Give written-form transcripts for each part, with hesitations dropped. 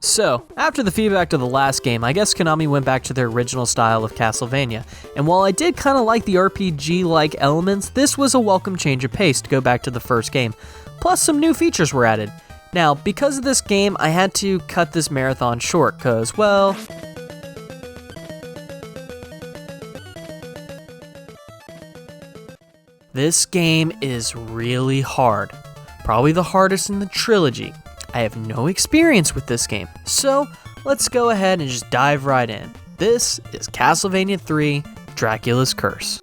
So, after the feedback to the last game, I guess Konami went back to their original style of Castlevania, and while I did kind of like the RPG-like elements, this was a welcome change of pace to go back to the first game. Plus, some new features were added. Now, because of this game, I had to cut this marathon short, cause, well... this game is really hard. Probably the hardest in the trilogy. I have no experience with this game, so let's go ahead and just dive right in. This is Castlevania 3: Dracula's Curse.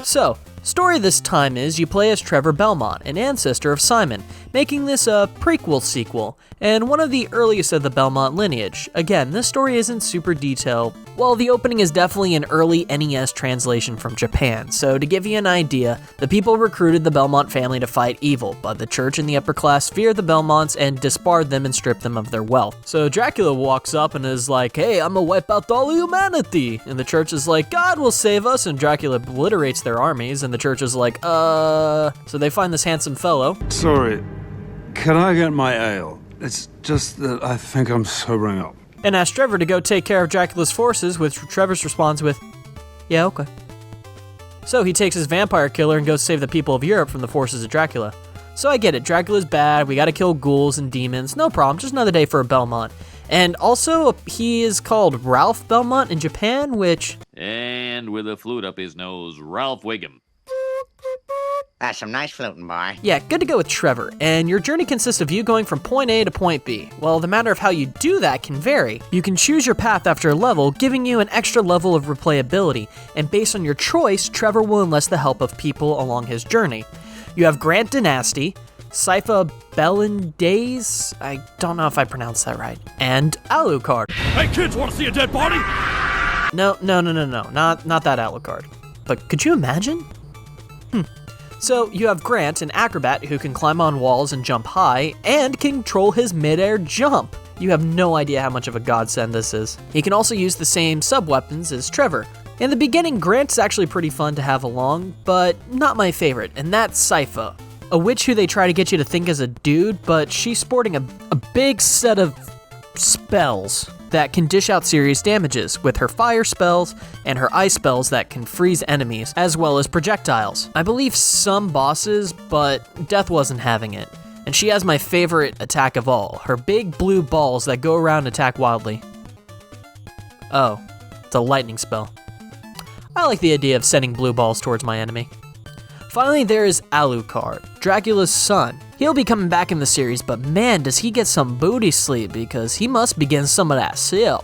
So, story this time is you play as Trevor Belmont, an ancestor of Simon, making this a prequel sequel, and one of the earliest of the Belmont lineage. Again, this story isn't super detailed. Well, the opening is definitely an early NES translation from Japan, so to give you an idea, the people recruited the Belmont family to fight evil, but the church and the upper class feared the Belmonts and disbarred them and stripped them of their wealth. So Dracula walks up and is like, "Hey, I'm gonna wipe out all humanity!" And the church is like, "God will save us!" And Dracula obliterates their armies, and the church is like, So they find this handsome fellow. "Sorry, can I get my ale? It's just that I think I'm sobering up." And ask Trevor to go take care of Dracula's forces, which Trevor's responds with, "Yeah, okay." So he takes his vampire killer and goes save the people of Europe from the forces of Dracula. So I get it, Dracula's bad, we gotta kill ghouls and demons, no problem, just another day for a Belmont. And also, he is called Ralph Belmont in Japan, which... And with a flute up his nose, Ralph Wiggum. That's some nice fluting, boy. Yeah, good to go with Trevor, and your journey consists of you going from point A to point B. Well, the matter of how you do that can vary. You can choose your path after a level, giving you an extra level of replayability, and based on your choice, Trevor will enlist the help of people along his journey. You have Grant Dynasty, Sypha Belindaise, I don't know if I pronounced that right, and Alucard. Hey kids, wanna see a dead body? No, not that Alucard. But could you imagine? So you have Grant, an acrobat who can climb on walls and jump high, and control his mid-air jump. You have no idea how much of a godsend this is. He can also use the same sub-weapons as Trevor. In the beginning, Grant's actually pretty fun to have along, but not my favorite, and that's Sypha, a witch who they try to get you to think is a dude, but she's sporting a big set of spells that can dish out serious damages, with her fire spells and her ice spells that can freeze enemies, as well as projectiles. I believe some bosses, but Death wasn't having it. And she has my favorite attack of all, her big blue balls that go around and attack wildly. Oh, it's a lightning spell. I like the idea of sending blue balls towards my enemy. Finally, there is Alucard, Dracula's son. He'll be coming back in the series, but man, does he get some booty sleep because he must be getting some of that sip.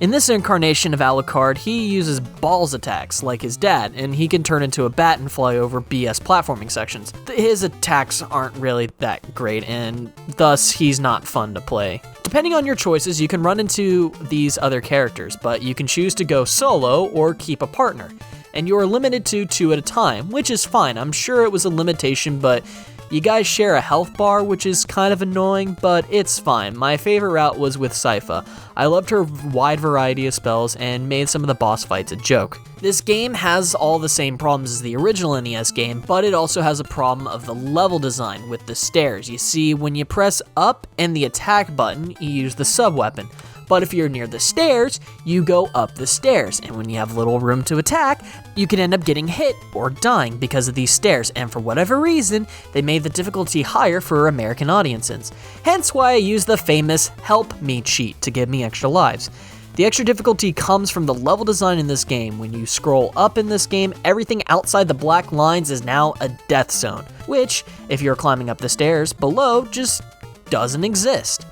In this incarnation of Alucard, he uses balls attacks like his dad, and he can turn into a bat and fly over BS platforming sections. His attacks aren't really that great, and thus he's not fun to play. Depending on your choices, you can run into these other characters, but you can choose to go solo or keep a partner. And you're limited to 2 at a time, which is fine. I'm sure it was a limitation, but you guys share a health bar, which is kind of annoying, but it's fine. My favorite route was with Sypha. I loved her wide variety of spells and made some of the boss fights a joke. This game has all the same problems as the original NES game, but it also has a problem of the level design with the stairs. You see, when you press up and the attack button, you use the sub-weapon. But if you're near the stairs, you go up the stairs, and when you have little room to attack, you can end up getting hit or dying because of these stairs, and for whatever reason, they made the difficulty higher for American audiences. Hence why I use the famous Help Me cheat to give me extra lives. The extra difficulty comes from the level design in this game. When you scroll up in this game, everything outside the black lines is now a death zone, which, if you're climbing up the stairs below, just doesn't exist.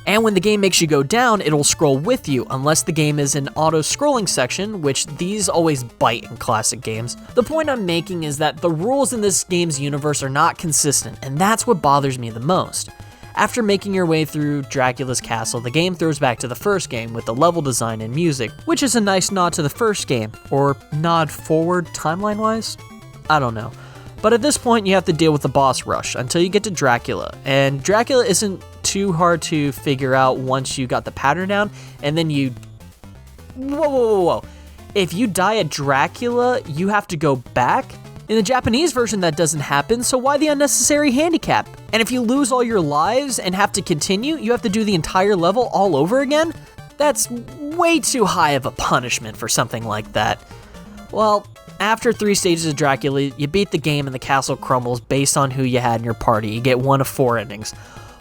And when the game makes you go down, it'll scroll with you, unless the game is an auto-scrolling section, which these always bite in classic games. The point I'm making is that the rules in this game's universe are not consistent, and that's what bothers me the most. After making your way through Dracula's castle, the game throws back to the first game with the level design and music, which is a nice nod to the first game, or nod forward timeline-wise? I don't know. But at this point, you have to deal with the boss rush until you get to Dracula, and Dracula isn't too hard to figure out once you got the pattern down, and then you... Whoa. If you die at Dracula, you have to go back? In the Japanese version, that doesn't happen, so why the unnecessary handicap? And if you lose all your lives and have to continue, you have to do the entire level all over again? That's way too high of a punishment for something like that. Well, after 3 stages of Dracula, you beat the game and the castle crumbles based on who you had in your party. You get 1 of 4 endings.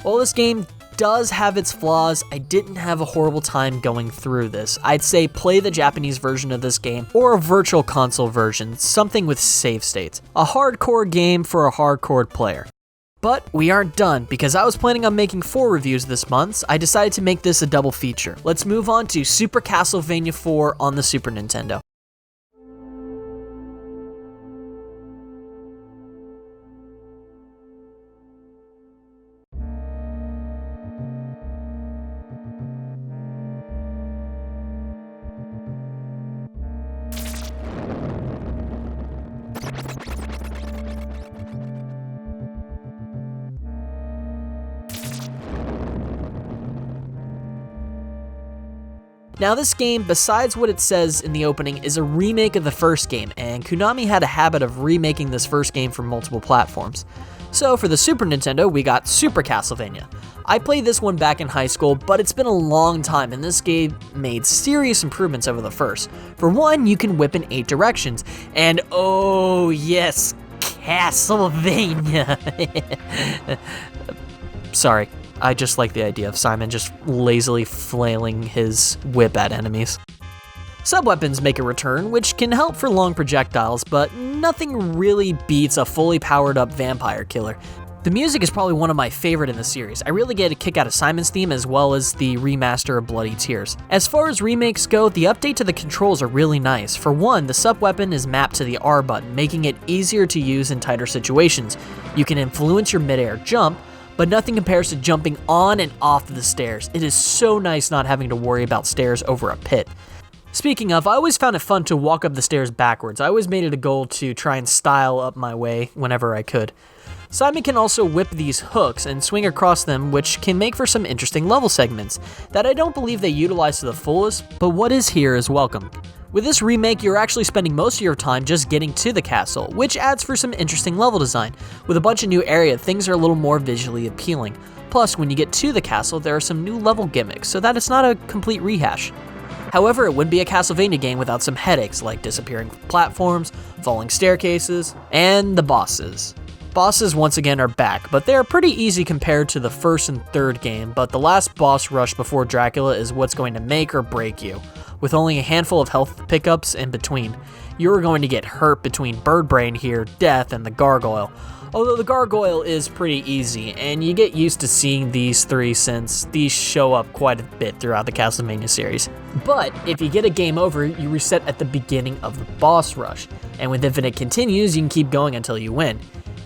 While this game does have its flaws, I didn't have a horrible time going through this. I'd say play the Japanese version of this game or a virtual console version, something with save states. A hardcore game for a hardcore player. But we aren't done, because I was planning on making 4 reviews this month, so I decided to make this a double feature. Let's move on to Super Castlevania 4 on the Super Nintendo. Now this game, besides what it says in the opening, is a remake of the first game, and Konami had a habit of remaking this first game for multiple platforms. So for the Super Nintendo, we got Super Castlevania. I played this one back in high school, but it's been a long time, and this game made serious improvements over the first. For one, you can whip in 8 directions, and oh yes, Castlevania! Sorry. I just like the idea of Simon just lazily flailing his whip at enemies. Sub-weapons make a return, which can help for long projectiles, but nothing really beats a fully powered up vampire killer. The music is probably one of my favorite in the series. I really get a kick out of Simon's theme as well as the remaster of Bloody Tears. As far as remakes go, the update to the controls are really nice. For one, the sub-weapon is mapped to the R button, making it easier to use in tighter situations. You can influence your mid-air jump, but nothing compares to jumping on and off the stairs. It is so nice not having to worry about stairs over a pit. Speaking of, I always found it fun to walk up the stairs backwards. I always made it a goal to try and style up my way whenever I could. Simon can also whip these hooks and swing across them, which can make for some interesting level segments that I don't believe they utilize to the fullest, but what is here is welcome. With this remake, you're actually spending most of your time just getting to the castle, which adds for some interesting level design. With a bunch of new area, things are a little more visually appealing. Plus, when you get to the castle, there are some new level gimmicks, so that it's not a complete rehash. However, it wouldn't be a Castlevania game without some headaches like disappearing platforms, falling staircases, and the bosses. Bosses once again are back, but they are pretty easy compared to the first and third game, but the last boss rush before Dracula is what's going to make or break you. With only a handful of health pickups in between, you're going to get hurt between Bird Brain here, Death, and the Gargoyle. Although the Gargoyle is pretty easy, and you get used to seeing these 3 since these show up quite a bit throughout the Castlevania series. But if you get a game over, you reset at the beginning of the boss rush, and with Infinite Continues, you can keep going until you win.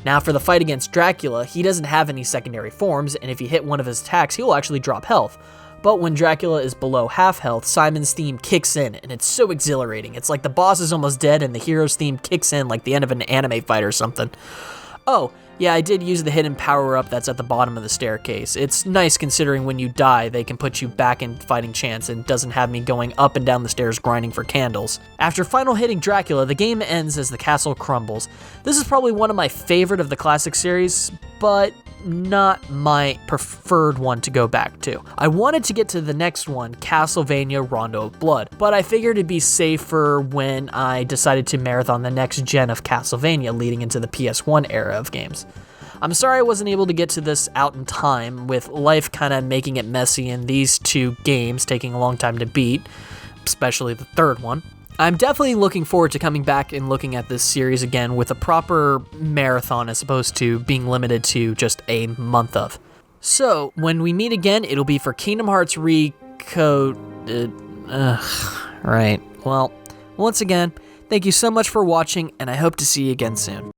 Now for the fight against Dracula, he doesn't have any secondary forms, and if you hit one of his attacks, he'll actually drop health. But when Dracula is below half health, Simon's theme kicks in, and it's so exhilarating. It's like the boss is almost dead and the hero's theme kicks in like the end of an anime fight or something. Oh, yeah, I did use the hidden power-up that's at the bottom of the staircase. It's nice considering when you die, they can put you back in fighting chance and doesn't have me going up and down the stairs grinding for candles. After final hitting Dracula, the game ends as the castle crumbles. This is probably one of my favorite of the classic series, but not my preferred one to go back to. I wanted to get to the next one, Castlevania Rondo of Blood, but I figured it'd be safer when I decided to marathon the next gen of Castlevania leading into the PS1 era of games. I'm sorry I wasn't able to get to this out in time, with life kind of making it messy and these 2 games taking a long time to beat, especially the third one. I'm definitely looking forward to coming back and looking at this series again with a proper marathon as opposed to being limited to just a month of. So, when we meet again, it'll be for Kingdom Hearts Right. Well, once again, thank you so much for watching, and I hope to see you again soon.